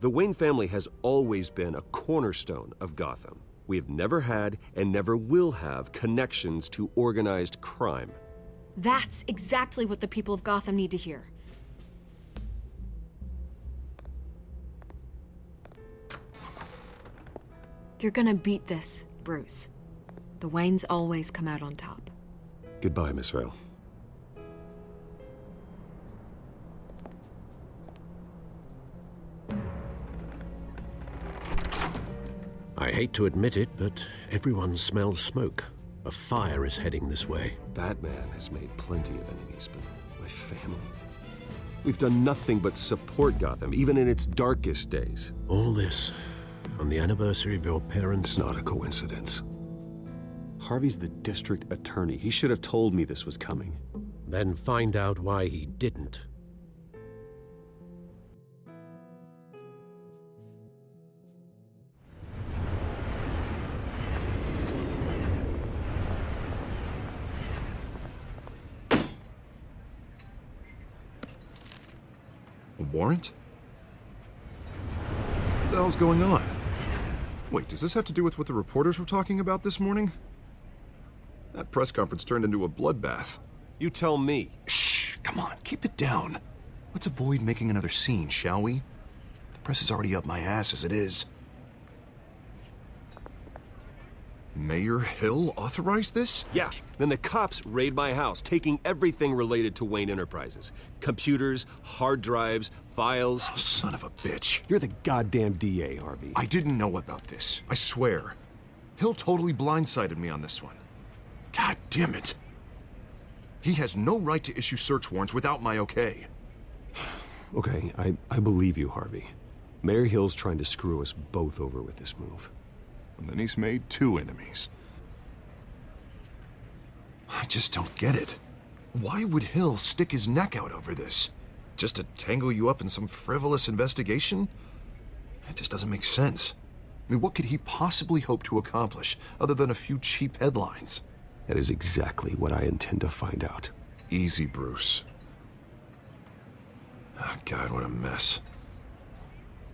The Wayne family has always been a cornerstone of Gotham. We have never had and never will have connections to organized crime. That's exactly what the people of Gotham need to hear. You're gonna beat this, Bruce. The Waynes always come out on top. Goodbye, Miss Vale. I hate to admit it, but everyone smells smoke. A fire is heading this way. Batman has made plenty of enemies, but my family... We've done nothing but support Gotham, even in its darkest days. All this on the anniversary of your parents'... It's not a coincidence. Harvey's the district attorney. He should have told me this was coming. Then find out why he didn't. A warrant? What the hell's going on? Wait, does this have to do with what the reporters were talking about this morning? That press conference turned into a bloodbath. You tell me. Shh, come on, keep it down. Let's avoid making another scene, shall we? The press is already up my ass as it is. Mayor Hill authorized this? Yeah, then the cops raid my house, taking everything related to Wayne Enterprises. Computers, hard drives, files. Oh, son of a bitch. You're the goddamn DA, Harvey. I didn't know about this, I swear. Hill totally blindsided me on this one. God damn it. He has no right to issue search warrants without my okay. Okay, I believe you, Harvey. Mayor Hill's trying to screw us both over with this move. And then he's made two enemies. I just don't get it. Why would Hill stick his neck out over this? Just to tangle you up in some frivolous investigation? It just doesn't make sense. I mean, what could he possibly hope to accomplish other than a few cheap headlines? That is exactly what I intend to find out. Easy, Bruce. Oh, God, what a mess.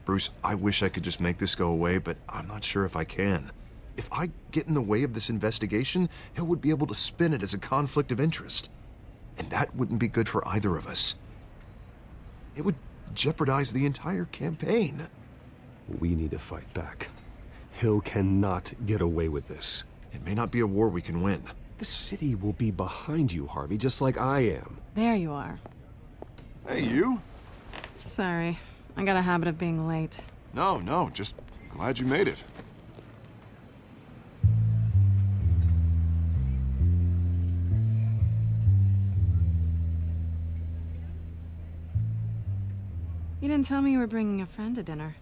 Bruce, I wish I could just make this go away, but I'm not sure if I can. If I get in the way of this investigation, Hill would be able to spin it as a conflict of interest. And that wouldn't be good for either of us. It would jeopardize the entire campaign. We need to fight back. Hill cannot get away with this. It may not be a war we can win. The city will be behind you, Harvey, just like I am. There you are. Hey, you? Sorry. I got a habit of being late. No, just glad you made it. You didn't tell me you were bringing a friend to dinner.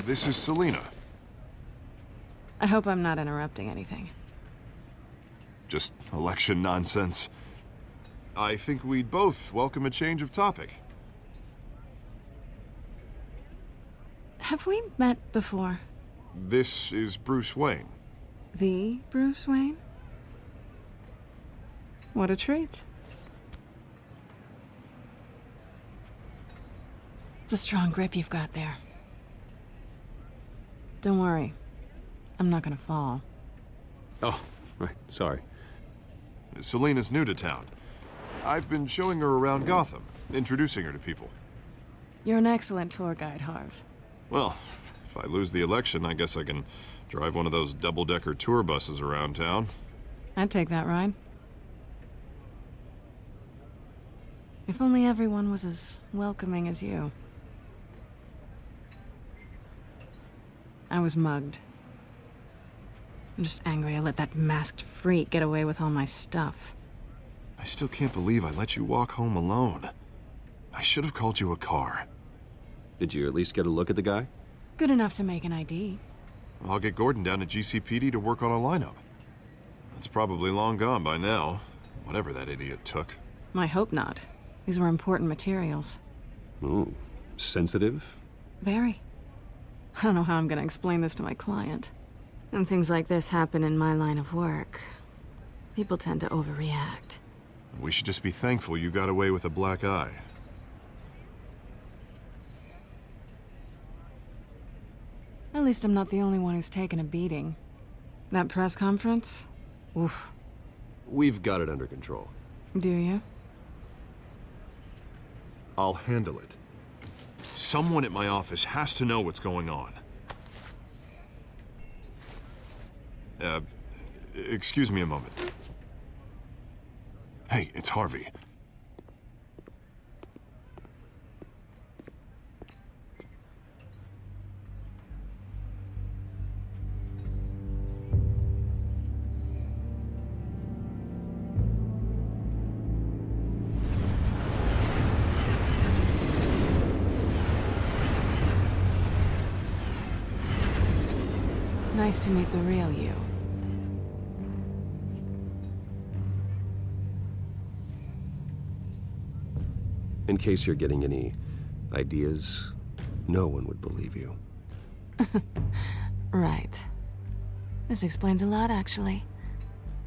This is Selina. I hope I'm not interrupting anything. Just election nonsense. I think we'd both welcome a change of topic. Have we met before? This is Bruce Wayne. The Bruce Wayne? What a treat. It's a strong grip you've got there. Don't worry. I'm not gonna fall. Oh, right, sorry. Selina's new to town. I've been showing her around Gotham, introducing her to people. You're an excellent tour guide, Harv. Well, if I lose the election, I guess I can drive one of those double-decker tour buses around town. I'd take that ride. If only everyone was as welcoming as you. I was mugged. I'm just angry I let that masked freak get away with all my stuff. I still can't believe I let you walk home alone. I should have called you a car. Did you at least get a look at the guy? Good enough to make an ID. I'll get Gordon down to GCPD to work on a lineup. It's probably long gone by now, whatever that idiot took. I hope not. These were important materials. Ooh, sensitive? Very. I don't know how I'm gonna explain this to my client. When things like this happen in my line of work, people tend to overreact. We should just be thankful you got away with a black eye. At least I'm not the only one who's taken a beating. That press conference? Oof. We've got it under control. Do you? I'll handle it. Someone at my office has to know what's going on. Excuse me a moment. Hey, it's Harvey. Nice to meet the real you. In case you're getting any ideas, no one would believe you. Right. This explains a lot, actually.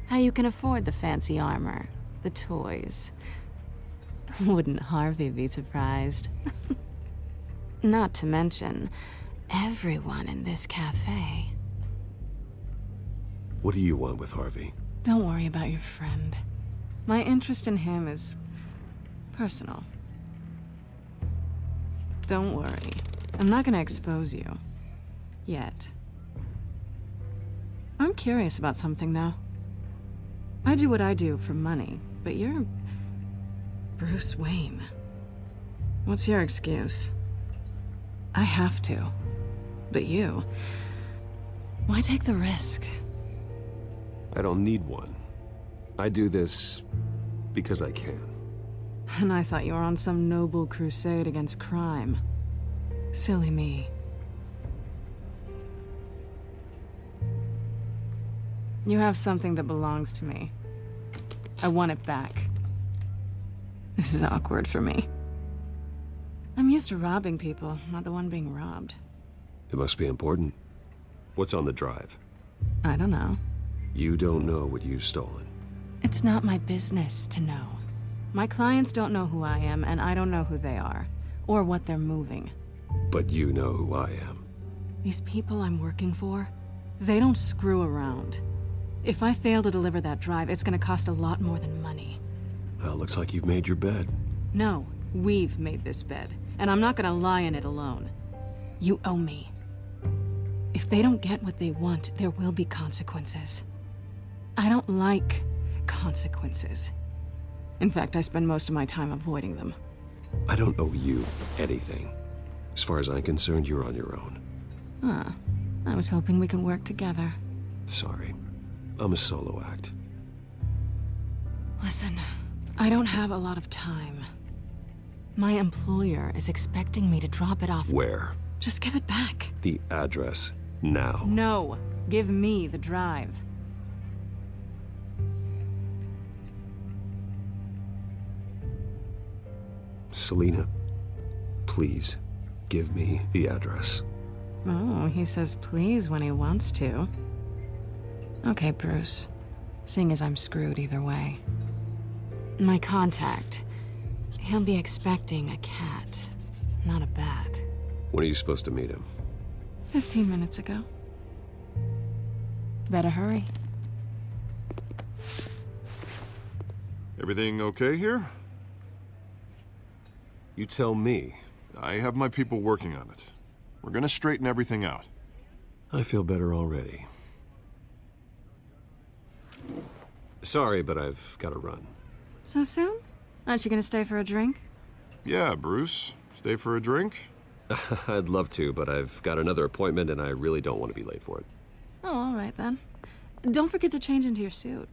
How you can afford the fancy armor, the toys. Wouldn't Harvey be surprised? Not to mention, everyone in this cafe. What do you want with Harvey? Don't worry about your friend. My interest in him is personal. Don't worry. I'm not gonna expose you. Yet. I'm curious about something, though. I do what I do for money, but you're Bruce Wayne. What's your excuse? I have to. But you... why take the risk? I don't need one. I do this because I can. And I thought you were on some noble crusade against crime. Silly me. You have something that belongs to me. I want it back. This is awkward for me. I'm used to robbing people, not the one being robbed. It must be important. What's on the drive? I don't know. You don't know what you've stolen. It's not my business to know. My clients don't know who I am, and I don't know who they are, or what they're moving. But you know who I am. These people I'm working for, they don't screw around. If I fail to deliver that drive, it's gonna cost a lot more than money. Well, looks like you've made your bed. No, we've made this bed, and I'm not gonna lie in it alone. You owe me. If they don't get what they want, there will be consequences. I don't like consequences. In fact, I spend most of my time avoiding them. I don't owe you anything. As far as I'm concerned, you're on your own. Huh. I was hoping we could work together. Sorry. I'm a solo act. Listen, I don't have a lot of time. My employer is expecting me to drop it off. Where? Just give it back. The address. Now. No. Give me the drive. Selina, please, give me the address. Oh, he says please when he wants to. Okay, Bruce. Seeing as I'm screwed either way. My contact. He'll be expecting a cat, not a bat. When are you supposed to meet him? 15 minutes ago. Better hurry. Everything okay here? You tell me. I have my people working on it. We're gonna straighten everything out. I feel better already. Sorry, but I've got to run. So soon? Aren't you gonna stay for a drink? Yeah, Bruce. Stay for a drink? I'd love to, but I've got another appointment and I really don't want to be late for it. Oh, all right then. Don't forget to change into your suit.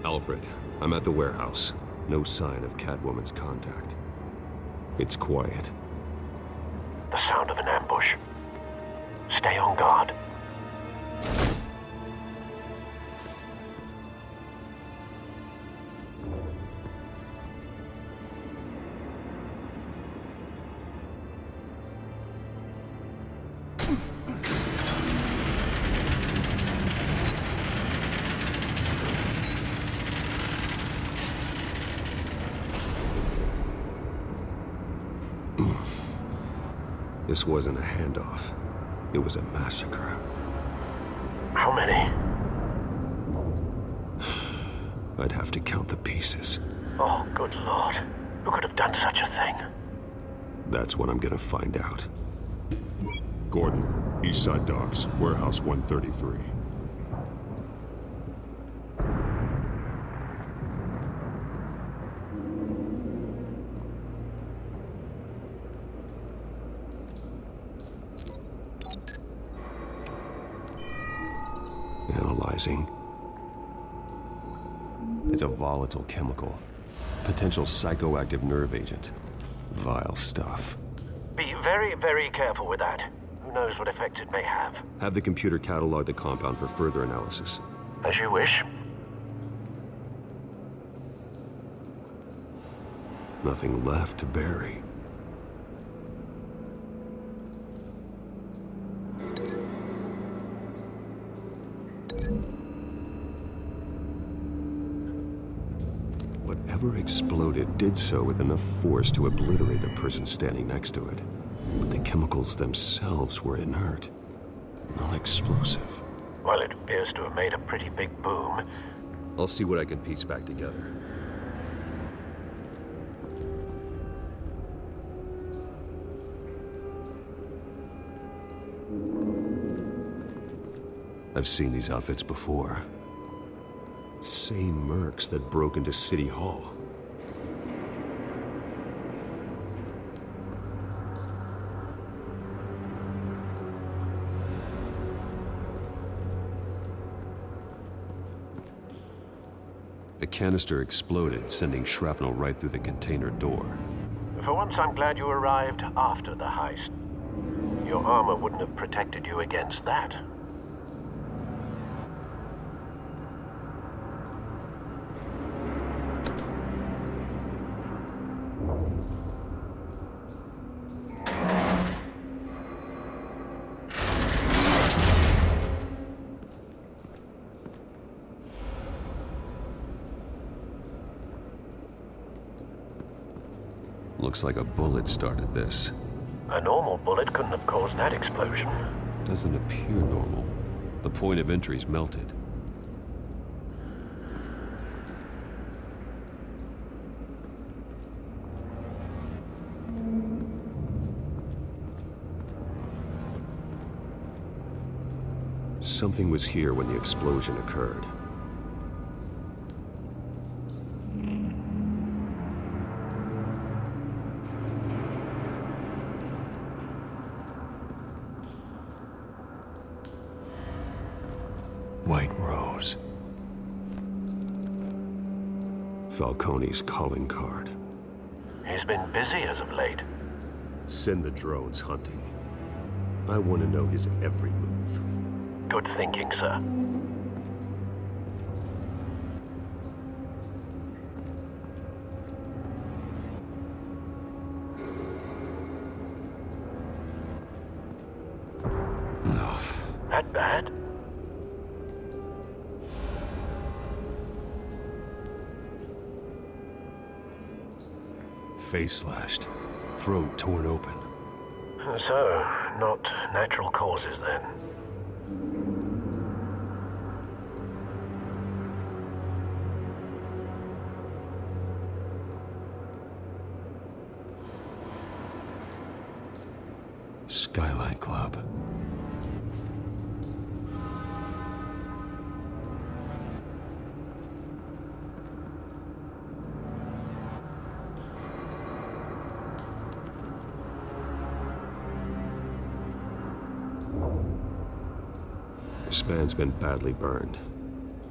Alfred, I'm at the warehouse. No sign of Catwoman's contact. It's quiet. The sound of an ambush. Stay on guard. This wasn't a handoff. It was a massacre. How many? I'd have to count the pieces. Oh, good lord. Who could have done such a thing? That's what I'm gonna find out. Gordon, Eastside Docks, Warehouse 133. Analyzing. It's a volatile chemical. Potential psychoactive nerve agent. Vile stuff. Be very, very careful with that. Who knows what effects it may have. Have the computer catalog the compound for further analysis. As you wish. Nothing left to bury. Whatever exploded did so with enough force to obliterate the person standing next to it. But the chemicals themselves were inert, not explosive. Well, it appears to have made a pretty big boom. I'll see what I can piece back together. I've seen these outfits before. Same mercs that broke into City Hall. The canister exploded, sending shrapnel right through the container door. For once, I'm glad you arrived after the heist. Your armor wouldn't have protected you against that. Looks like a bullet started this. A normal bullet couldn't have caused that explosion. Doesn't appear normal. The point of entry's melted. Something was here when the explosion occurred. White Rose. Falcone's calling card. He's been busy as of late. Send the drones hunting. I want to know his every move. Good thinking, sir. No. That bad? Face slashed. Throat torn open. So, not natural causes then. Skyline Club. This man's been badly burned,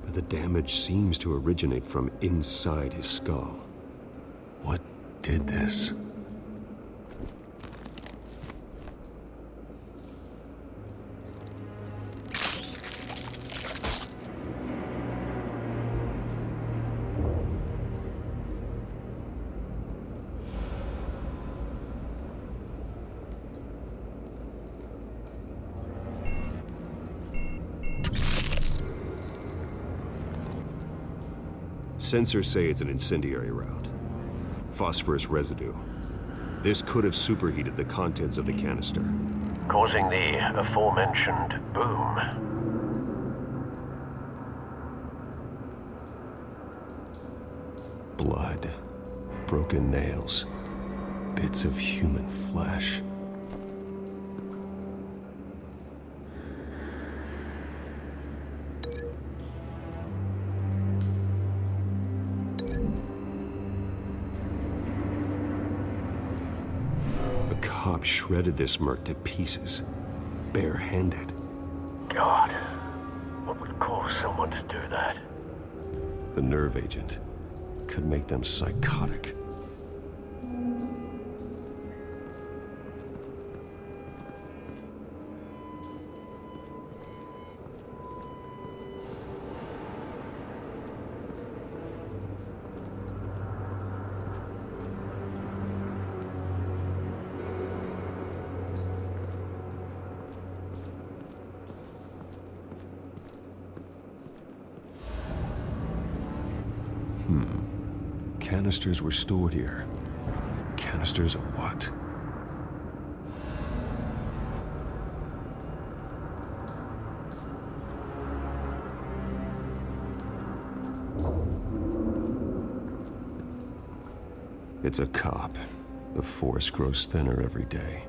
but the damage seems to originate from inside his skull. What did this? Sensors say it's an incendiary route. Phosphorus residue. This could have superheated the contents of the canister. Causing the aforementioned boom. Blood, broken nails, bits of human flesh. The cop shredded this merc to pieces, barehanded. God, what would cause someone to do that? The nerve agent could make them psychotic. Canisters were stored here. Canisters of what? It's a cop. The force grows thinner every day.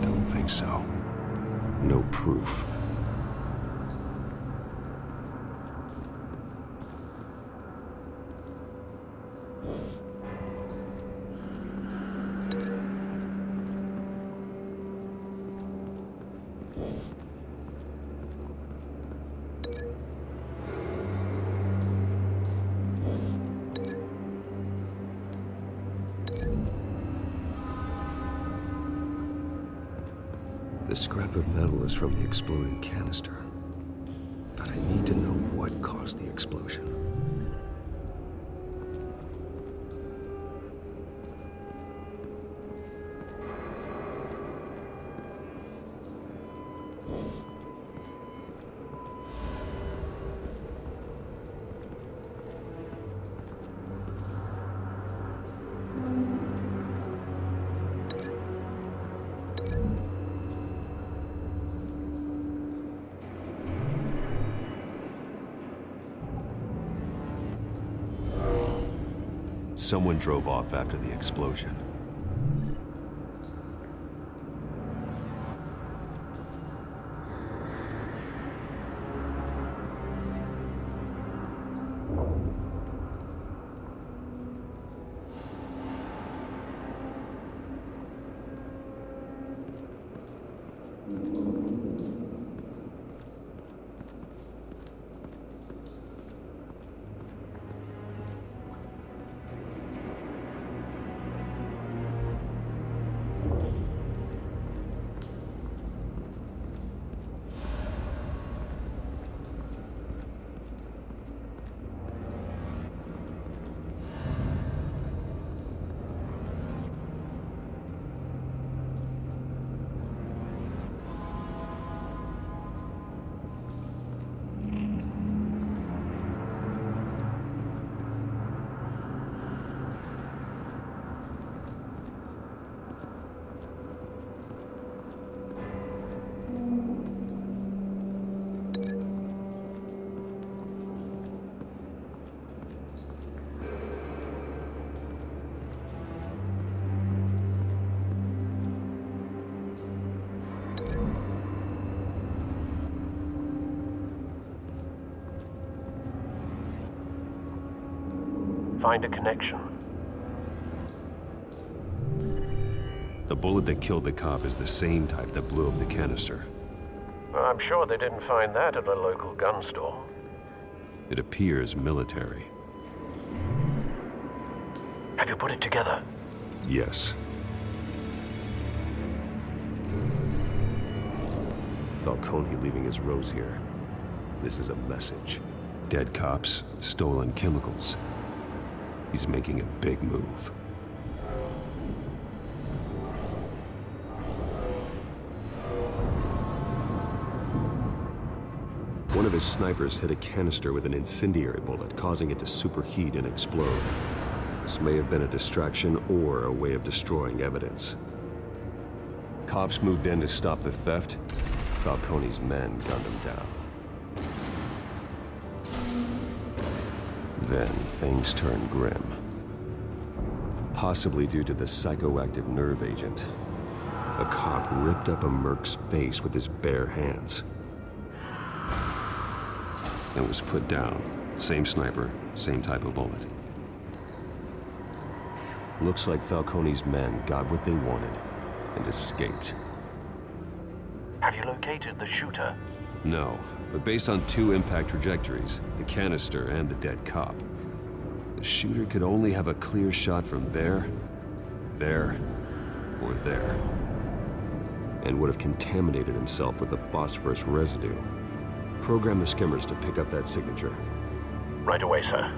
Don't think so. No proof. The scrap of metal is from the exploded canister. But I need to know what caused the explosion. Someone drove off after the explosion. Find a connection. The bullet that killed the cop is the same type that blew up the canister. I'm sure they didn't find that at a local gun store. It appears military. Have you put it together? Yes. Falcone leaving his rose here. This is a message. Dead cops, stolen chemicals. He's making a big move. One of his snipers hit a canister with an incendiary bullet, causing it to superheat and explode. This may have been a distraction or a way of destroying evidence. Cops moved in to stop the theft. Falcone's men gunned him down. Then things turned grim. Possibly due to the psychoactive nerve agent. A cop ripped up a merc's face with his bare hands. And was put down. Same sniper, same type of bullet. Looks like Falcone's men got what they wanted and escaped. Have you located the shooter? No, but based on 2 impact trajectories, the canister and the dead cop, the shooter could only have a clear shot from there, or there, and would have contaminated himself with the phosphorus residue. Program the skimmers to pick up that signature. Right away, sir.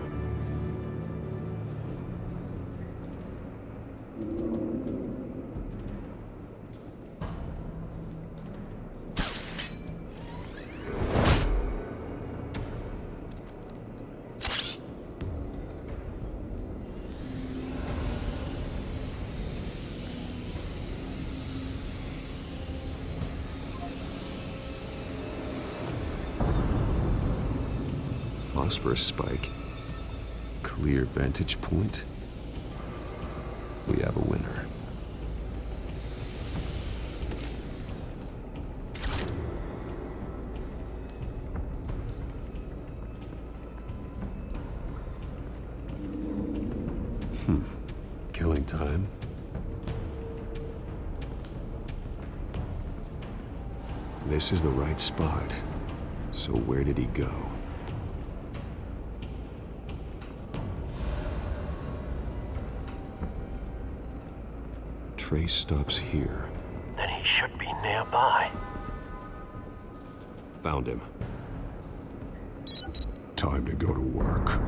Phosphorus spike. Clear vantage point. We have a winner. Killing time. This is the right spot. So where did he go? Trace stops here. Then he should be nearby. Found him. Time to go to work.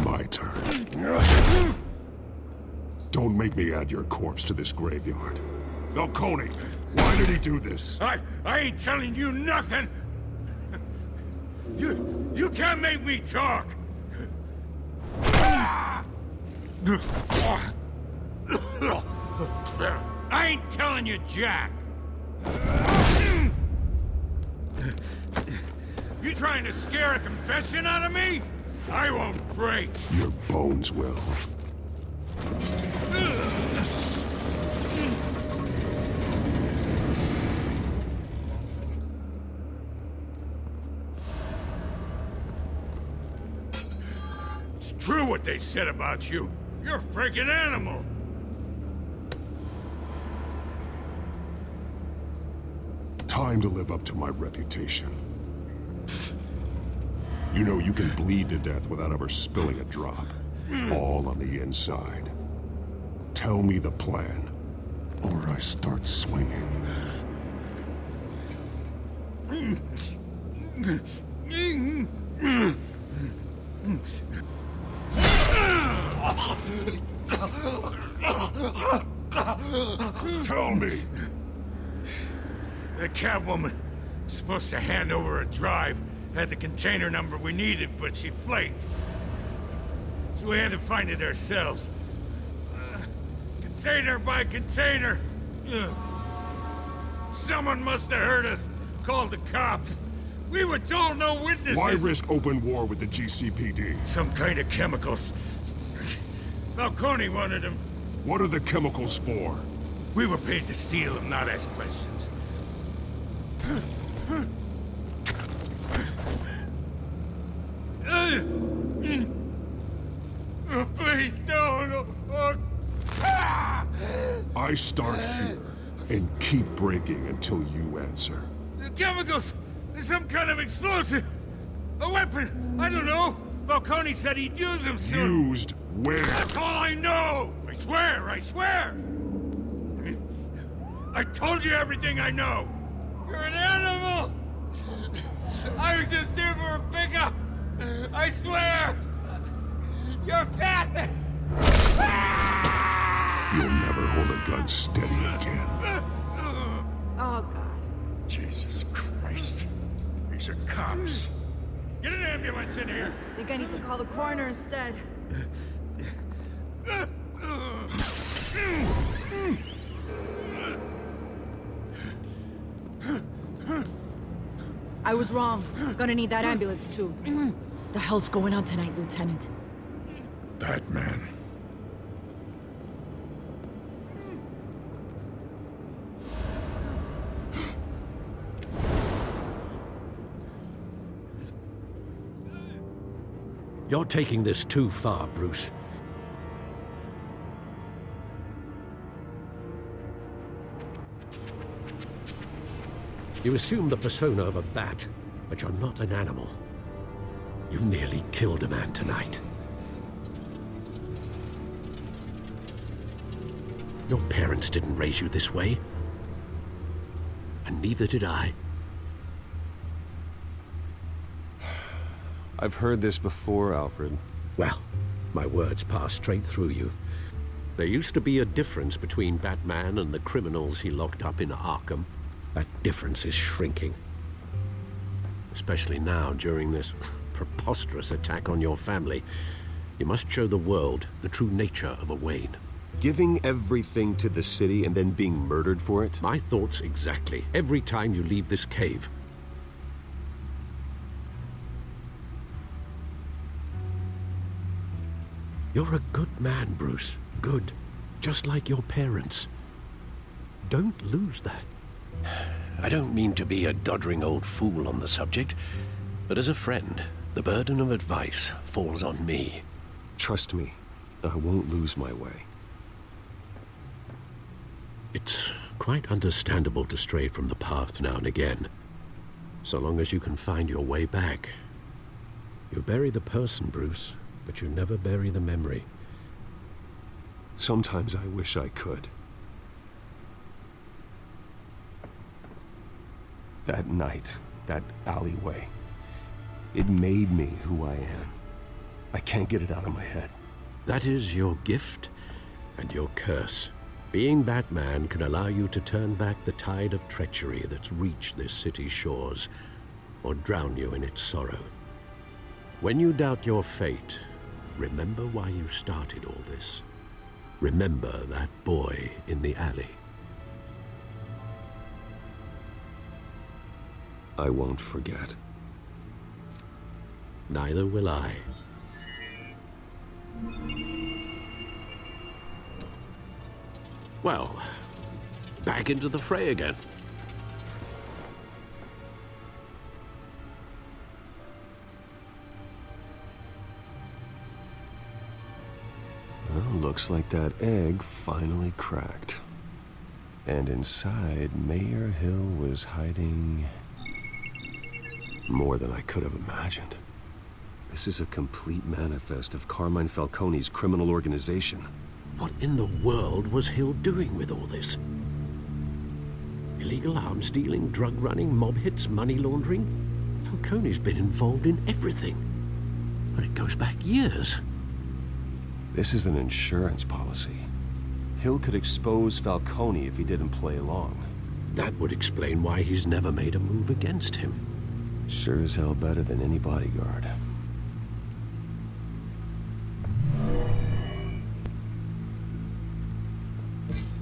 My turn. Don't make me add your corpse to this graveyard. Falcone, why did he do this? I ain't telling you nothing! You can't make me talk! I ain't telling you jack! You trying to scare a confession out of me? I won't break! Your bones will. It's true what they said about you. You're a freaking animal! Time to live up to my reputation. You know you can bleed to death without ever spilling a drop. All on the inside. Tell me the plan, or I start swinging. Tell me! The Catwoman was supposed to hand over a drive, had the container number we needed, but she flaked. So we had to find it ourselves. Container by container. Someone must have heard us, called the cops. We were told no witnesses. Why risk open war with the GCPD? Some kind of chemicals. Falcone wanted them. What are the chemicals for? We were paid to steal them, not ask questions. Oh, please, no. I start here and keep breaking until you answer. The chemicals! There's some kind of explosive! A weapon! I don't know! Falcone said he'd use them soon! Used where? That's all I know! I swear! I swear! I told you everything I know! You're an animal! I was just here for a pickup! I swear! You're fat! You'll never hold a gun steady again. Oh, God. Jesus Christ. These are cops. Get an ambulance in here! Think I need to call the coroner instead. I was wrong. Gonna need that ambulance, too. The hell's going on tonight, Lieutenant? Batman. You're taking this too far, Bruce. You assume the persona of a bat, but you're not an animal. You nearly killed a man tonight. Your parents didn't raise you this way. And neither did I. I've heard this before, Alfred. Well, my words pass straight through you. There used to be a difference between Batman and the criminals he locked up in Arkham. That difference is shrinking. Especially now, during this preposterous attack on your family. You must show the world the true nature of a Wayne. Giving everything to the city and then being murdered for it? My thoughts exactly. Every time you leave this cave. You're a good man, Bruce. Good. Just like your parents. Don't lose that. I don't mean to be a doddering old fool on the subject, but as a friend, the burden of advice falls on me. Trust me, I won't lose my way. It's quite understandable to stray from the path now and again, so long as you can find your way back. You bury the person, Bruce, but you never bury the memory. Sometimes I wish I could. That night, that alleyway, it made me who I am. I can't get it out of my head. That is your gift and your curse. Being Batman can allow you to turn back the tide of treachery that's reached this city's shores, or drown you in its sorrow. When you doubt your fate, remember why you started all this. Remember that boy in the alley. I won't forget. Neither will I. Well, back into the fray again. Well, looks like that egg finally cracked. And inside, Mayor Hill was hiding more than I could have imagined. This is a complete manifest of Carmine Falcone's criminal organization. What in the world was Hill doing with all this? Illegal arms dealing, drug running, mob hits, money laundering? Falcone's been involved in everything. And it goes back years. This is an insurance policy. Hill could expose Falcone if he didn't play along. That would explain why he's never made a move against him. Sure as hell better than any bodyguard.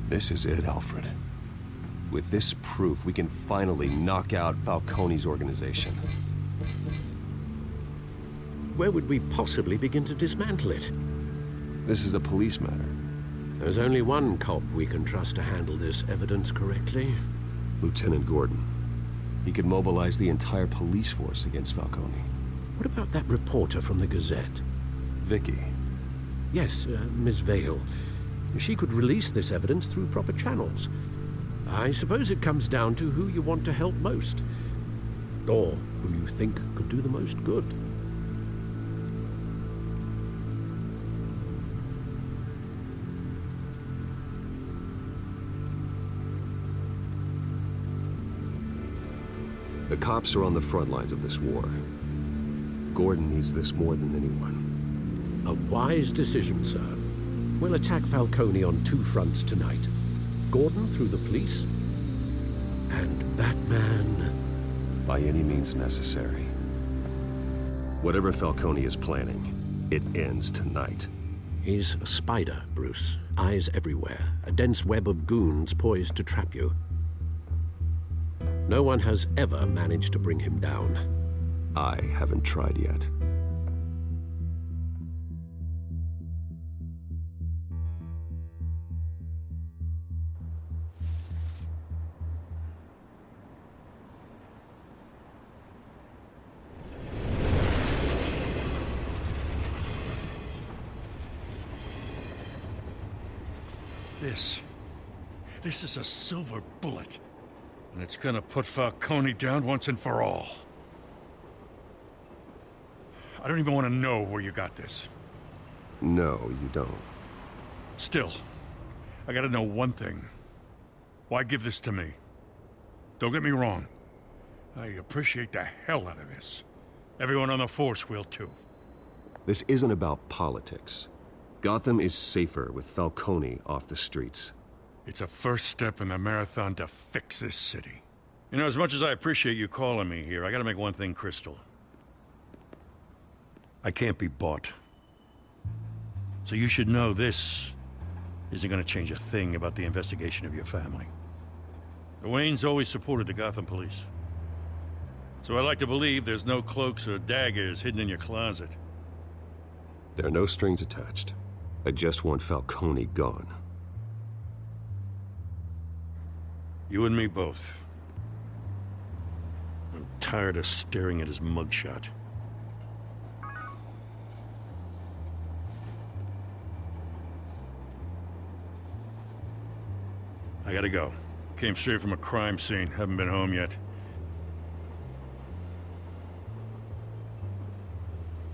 This is it, Alfred. With this proof, we can finally knock out Falcone's organization. Where would we possibly begin to dismantle it? This is a police matter. There's only one cop we can trust to handle this evidence correctly. Lieutenant Gordon. He could mobilize the entire police force against Falcone. What about that reporter from the Gazette? Vicky. Yes, Miss Vale. She could release this evidence through proper channels. I suppose it comes down to who you want to help most, or who you think could do the most good. The cops are on the front lines of this war. Gordon needs this more than anyone. A wise decision, sir. We'll attack Falcone on two fronts tonight. Gordon through the police, and Batman... by any means necessary. Whatever Falcone is planning, it ends tonight. He's a spider, Bruce. Eyes everywhere. A dense web of goons poised to trap you. No one has ever managed to bring him down. I haven't tried yet. This is a silver bullet. And it's gonna put Falcone down once and for all. I don't even want to know where you got this. No, you don't. Still, I gotta know one thing. Why give this to me? Don't get me wrong. I appreciate the hell out of this. Everyone on the force will too. This isn't about politics. Gotham is safer with Falcone off the streets. It's a first step in the marathon to fix this city. You know, as much as I appreciate you calling me here, I gotta make one thing crystal. I can't be bought. So you should know this isn't gonna change a thing about the investigation of your family. The Waynes always supported the Gotham police. So I like to believe there's no cloaks or daggers hidden in your closet. There are no strings attached. I just want Falcone gone. You and me both. I'm tired of staring at his mugshot. I gotta go. Came straight from a crime scene. Haven't been home yet.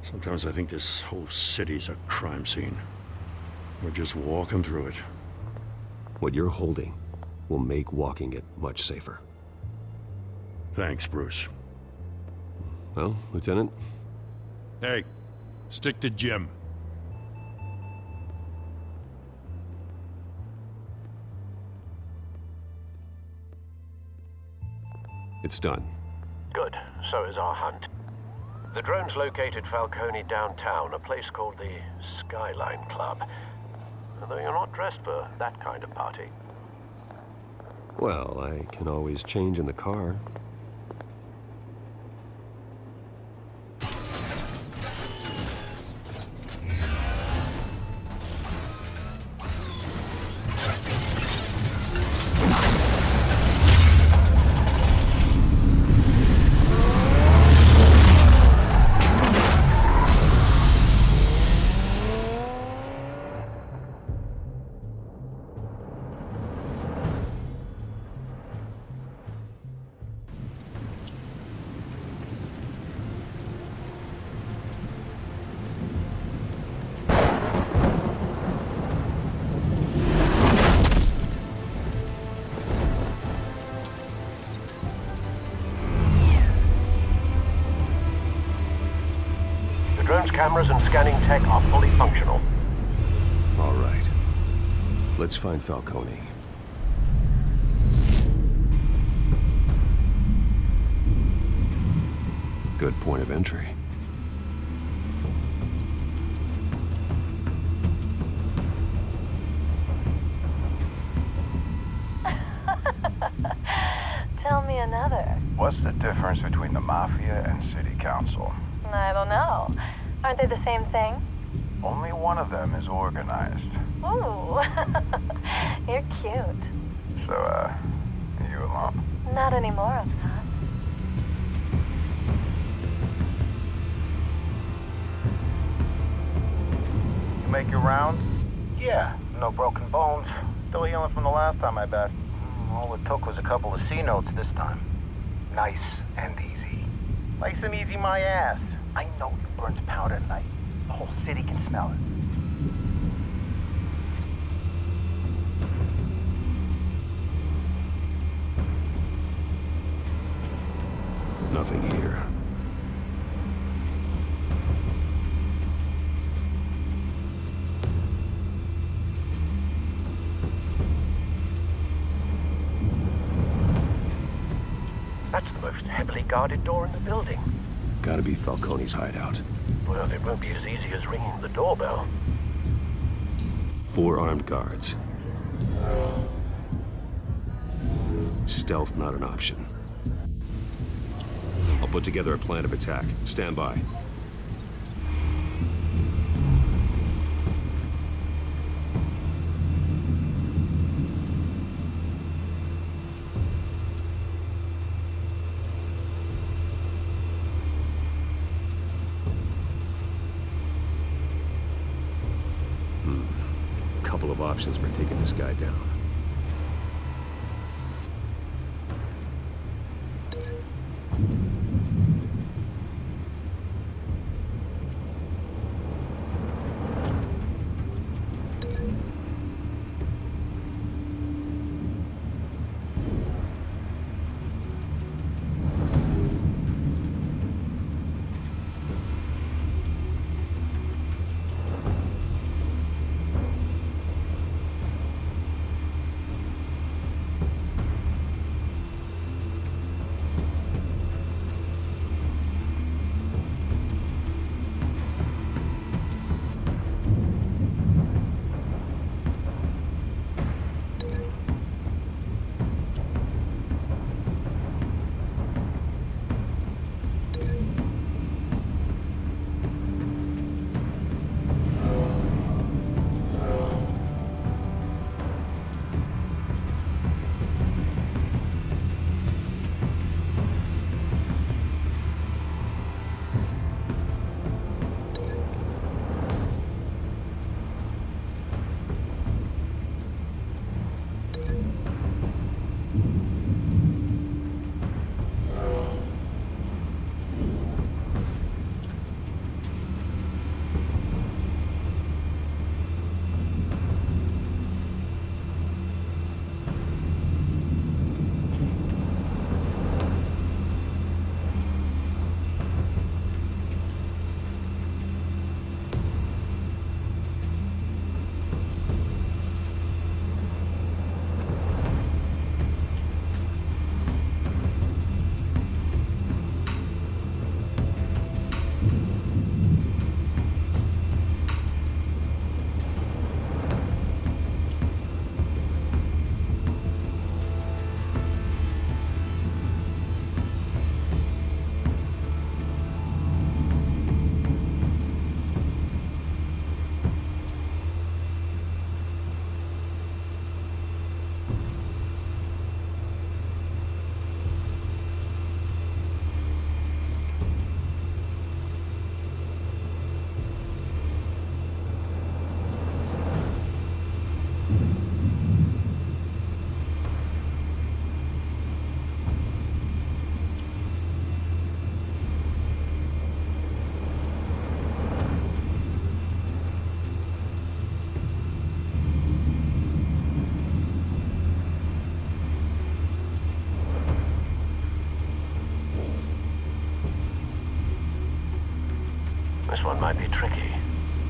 Sometimes I think this whole city's a crime scene. We're just walking through it. What you're holding will make walking it much safer. Thanks, Bruce. Well, Lieutenant? Hey, stick to Jim. It's done. Good. So is our hunt. The drones located Falcone downtown, a place called the Skyline Club. Although you're not dressed for that kind of party. Well, I can always change in the car. Drone's cameras and scanning tech are fully functional. All right. Let's find Falcone. Good point of entry. Tell me another. What's the difference between the Mafia and City Council? I don't know. Aren't they the same thing? Only one of them is organized. Ooh, you're cute. So, are you alone? Not anymore, I'm not. You make your rounds? Yeah, No broken bones. Still healing from the last time, I bet. All it took was a couple of C notes this time. Nice and easy. Nice and easy my ass. I know you burned powder at night. The whole city can smell it. Nothing here. That's the most heavily guarded door in the building. Gotta be Falcone's hideout. Well, it won't be as easy as ringing the doorbell. 4 armed guards. Stealth not an option. I'll put together a plan of attack. Stand by. Couple of options for taking this guy down. This one might be tricky.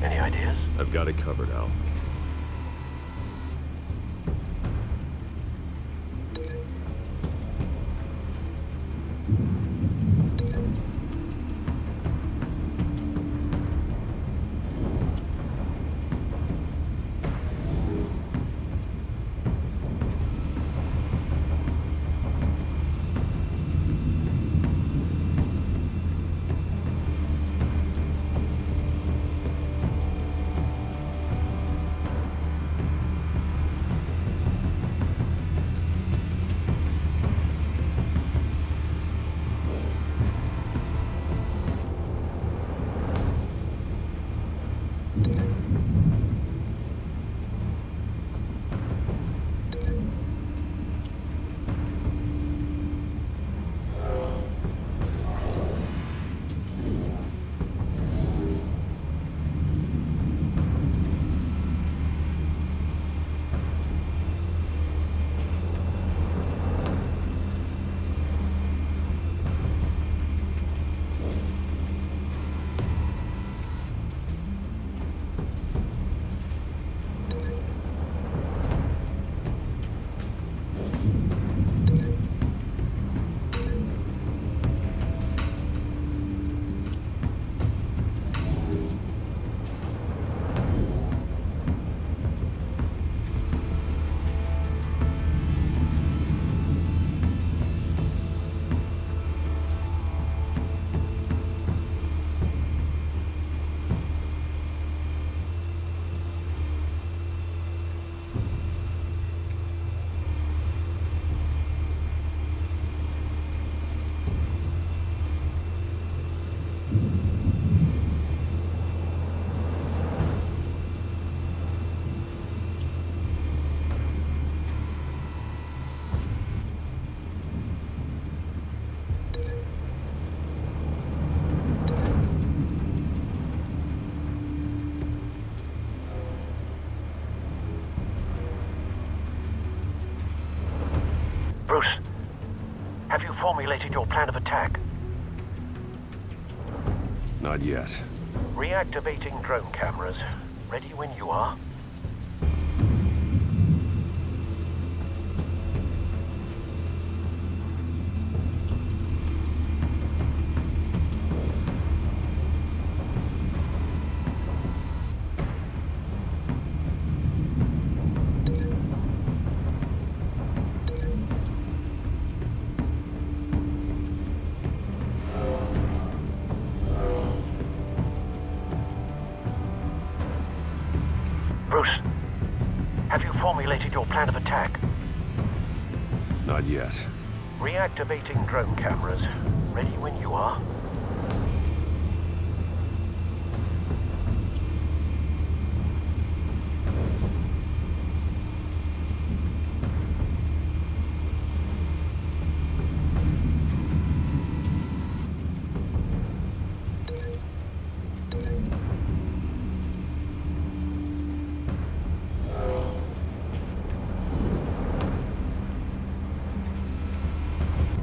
Any ideas? I've got it covered, Al. formulated your plan of attack? Not yet. Reactivating drone cameras. Ready when you are. Bruce, have you formulated your plan of attack? Not yet. Reactivating drone cameras. Ready when you are.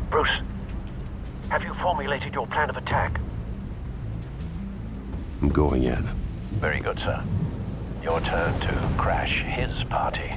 Bruce, have you formulated your plan of attack? I'm going in. Very good, sir. Your turn to crash his party.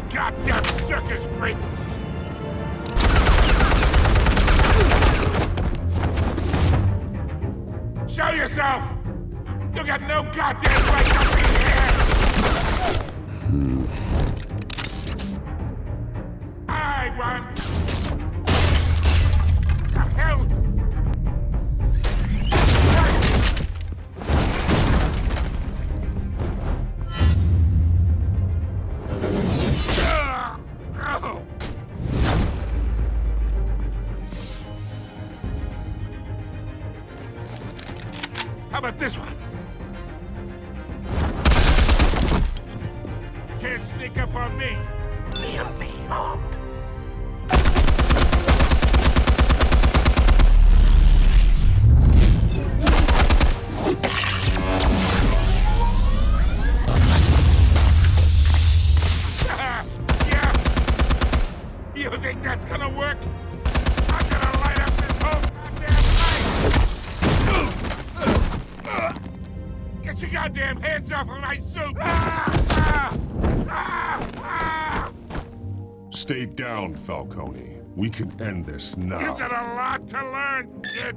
Goddamn circus freak! Show yourself! You got no goddamn right to be here! I want... The hell? How about this one? Can't sneak up on me. EMP armed. Yeah. You think that's gonna work? I'm gonna light up this whole goddamn place! Get your goddamn hands off of my suit! Stay down, Falcone. We can end this now. You got a lot to learn, kid.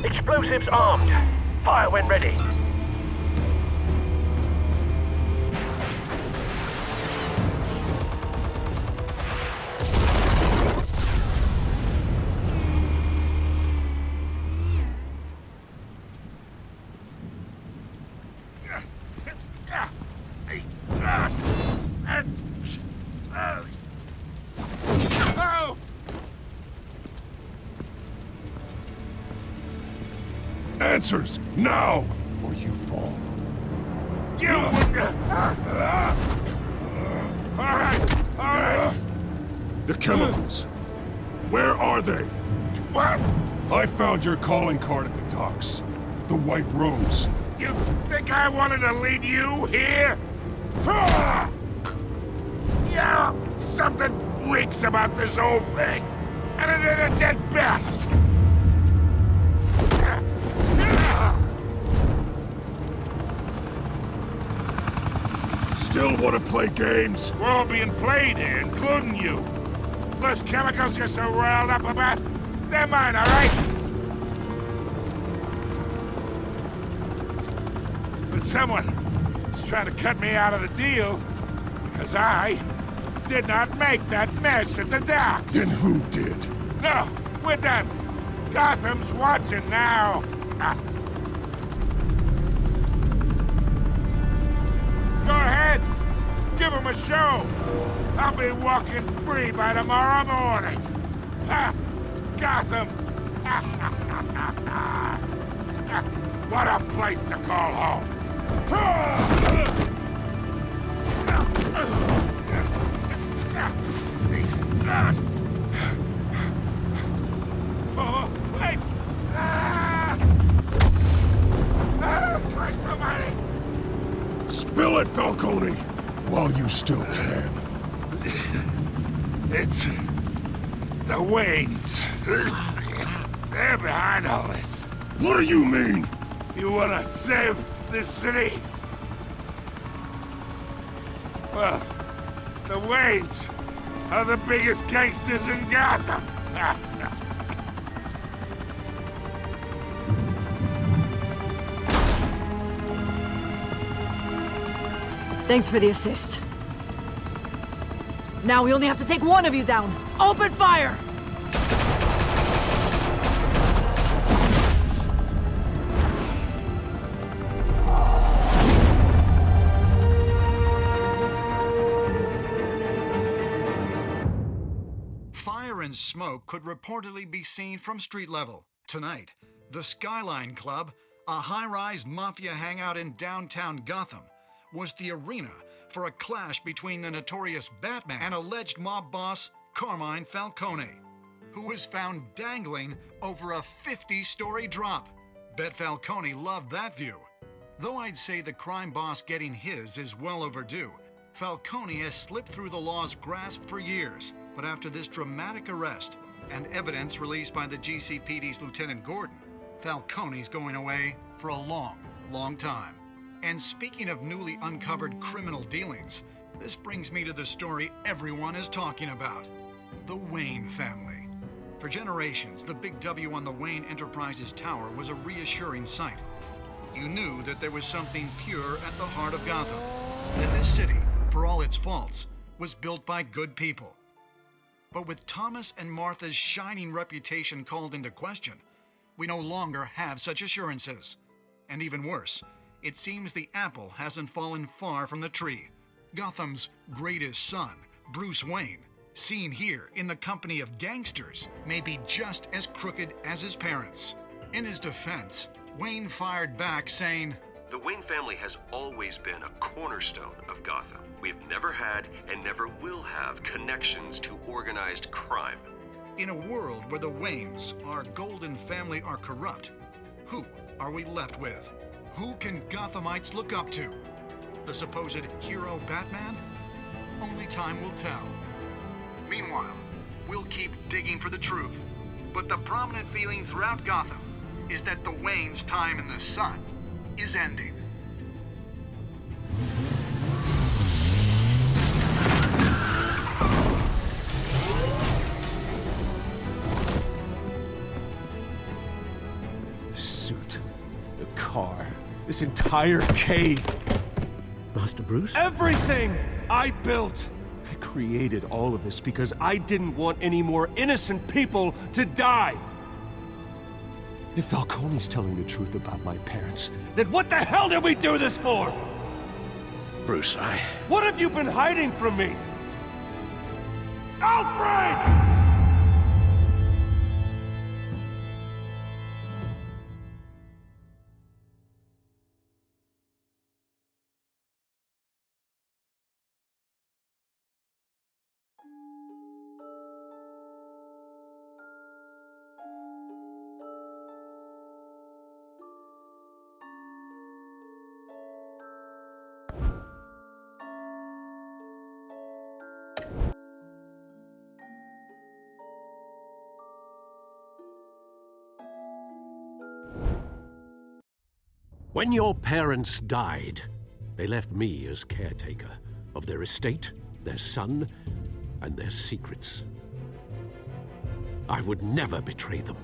Explosives armed. Fire when ready. Answers, now, or you fall. You all right. The chemicals. Where are they? What? I found your calling card at the docks. The White Rose. You think I wanted to lead you here? Ah! Yeah, something reeks about this whole thing. And it ain't a dead bat. Still want to play games? We're all being played here, including you. Those chemicals you're so riled up about, they're mine, all right? But someone is trying to cut me out of the deal because I did not make that mess at the docks. Then who did? No, we're done. Gotham's watching now. Go ahead. Give him a show. I'll be walking free by tomorrow morning. Gotham. What a place to call home. Oh, wait! Christ almighty! Spill it, Falcone, while you still can. It's the Waynes. They're behind all this. What do you mean? You wanna save this city? Well, the Waynes are the biggest gangsters in Gotham. Thanks for the assist. Now we only have to take one of you down. Open fire! Fire and smoke could reportedly be seen from street level. Tonight, the Skyline Club, a high-rise mafia hangout in downtown Gotham, was the arena for a clash between the notorious Batman and alleged mob boss Carmine Falcone, who was found dangling over a 50-story drop. Bet Falcone loved that view. Though I'd say the crime boss getting his is well overdue, Falcone has slipped through the law's grasp for years. But after this dramatic arrest and evidence released by the GCPD's Lieutenant Gordon, Falcone's going away for a long, long time. And speaking of newly uncovered criminal dealings, this brings me to the story everyone is talking about: the Wayne family. For generations, the big W on the Wayne Enterprises Tower was a reassuring sight. You knew that there was something pure at the heart of Gotham, that this city, for all its faults, was built by good people. But with Thomas and Martha's shining reputation called into question, we no longer have such assurances. And even worse, it seems the apple hasn't fallen far from the tree. Gotham's greatest son, Bruce Wayne, seen here in the company of gangsters, may be just as crooked as his parents. In his defense, Wayne fired back saying, "The Wayne family has always been a cornerstone of Gotham. We've never had and never will have connections to organized crime." in a world where the Waynes, our golden family, are corrupt, who are we left with? Who can Gothamites look up to? The supposed hero Batman? Only time will tell. Meanwhile, we'll keep digging for the truth. But the prominent feeling throughout Gotham is that the Waynes' time in the sun is ending. The suit, the car, this entire cave. Master Bruce? Everything I built! I created all of this because I didn't want any more innocent people to die! If Falcone's telling the truth about my parents, then what the hell did we do this for? Bruce, What have you been hiding from me? Alfred! When your parents died, they left me as caretaker of their estate, their son, and their secrets. I would never betray them.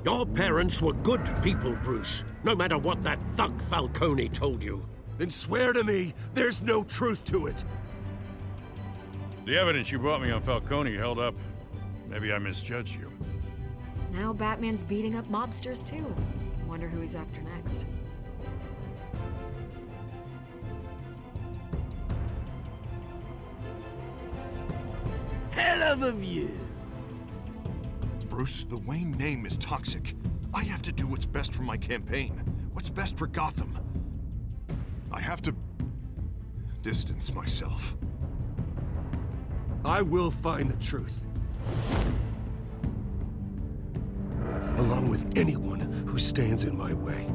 Your parents were good people, Bruce, no matter what that thug Falcone told you. Then swear to me there's no truth to it. The evidence you brought me on Falcone held up. Maybe I misjudged you. Now Batman's beating up mobsters too. Wonder who he's after next. Hell of a view. Bruce, the Wayne name is toxic. I have to do what's best for my campaign. What's best for Gotham. I have to distance myself. I will find the truth. Along with anyone who stands in my way.